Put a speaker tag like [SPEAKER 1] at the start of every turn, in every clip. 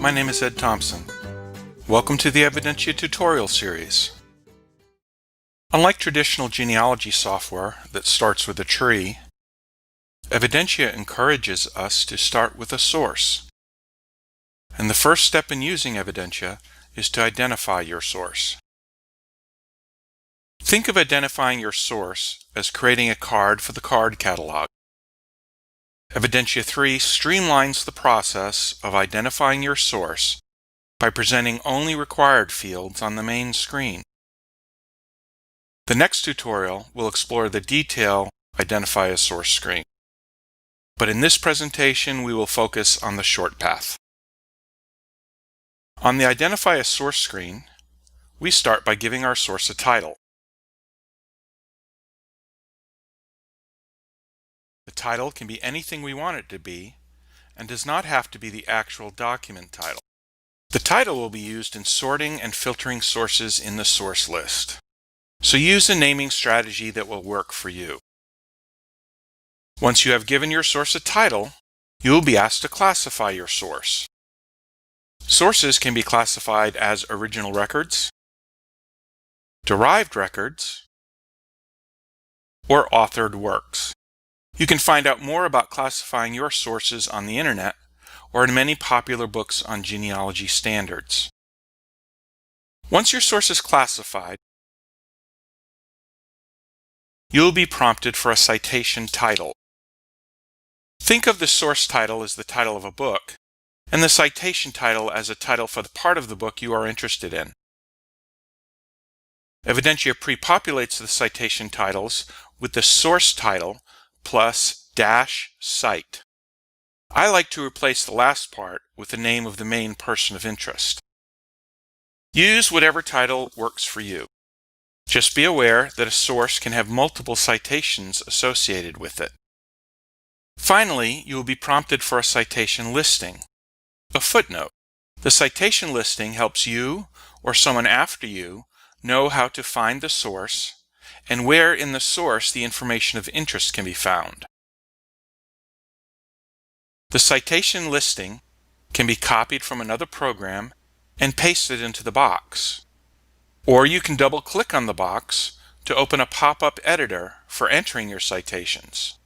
[SPEAKER 1] my name is Ed Thompson. Welcome to the Evidentia tutorial series. Unlike traditional genealogy software that starts with a tree, Evidentia encourages us to start with a source. And the first step in using Evidentia is to identify your source. Think of identifying your source as creating a card for the card catalog. Evidentia 3 streamlines the process of identifying your source by presenting only required fields on the main screen. The next tutorial will explore the detail Identify a Source screen. But in this presentation, we will focus on the short path. On the Identify a Source screen, we start by giving our source a title. The title can be anything we want it to be and does not have to be the actual document title. The title will be used in sorting and filtering sources in the source list. So use a naming strategy that will work for you. Once you have given your source a title, you will be asked to classify your source. Sources can be classified as original records, derived records, or authored works. You can find out more about classifying your sources on the internet or in many popular books on genealogy standards. Once your source is classified, you'll be prompted for a citation title. Think of the source title as the title of a book, and the citation title as a title for the part of the book you are interested in. Evidentia pre-populates the citation titles with the source title plus -cite. I like to replace the last part with the name of the main person of interest. Use whatever title works for you. Just be aware that a source can have multiple citations associated with it. Finally, you will be prompted for a citation listing, a footnote. The citation listing helps you or someone after you know how to find the source and where in the source the information of interest can be found. The citation listing can be copied from another program and pasted into the box. Or you can double-click on the box to open a pop-up editor for entering your citations.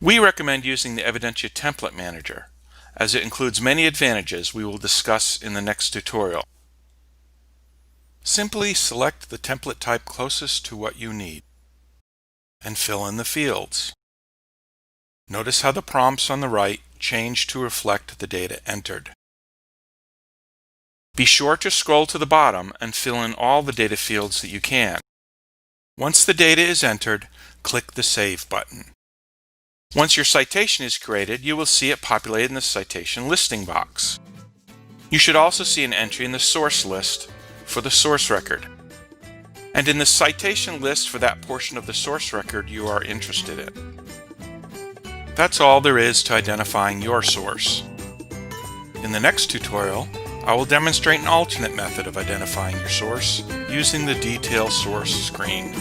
[SPEAKER 1] We recommend using the Evidentia Template Manager, as it includes many advantages we will discuss in the next tutorial. Simply select the template type closest to what you need and fill in the fields. Notice how the prompts on the right change to reflect the data entered. Be sure to scroll to the bottom and fill in all the data fields that you can. Once the data is entered, click the Save button. Once your citation is created, you will see it populated in the Citation Listing box. You should also see an entry in the source list for the source record, and in the citation list for that portion of the source record you are interested in. That's all there is to identifying your source. In the next tutorial, I will demonstrate an alternate method of identifying your source using the Detail Source screen.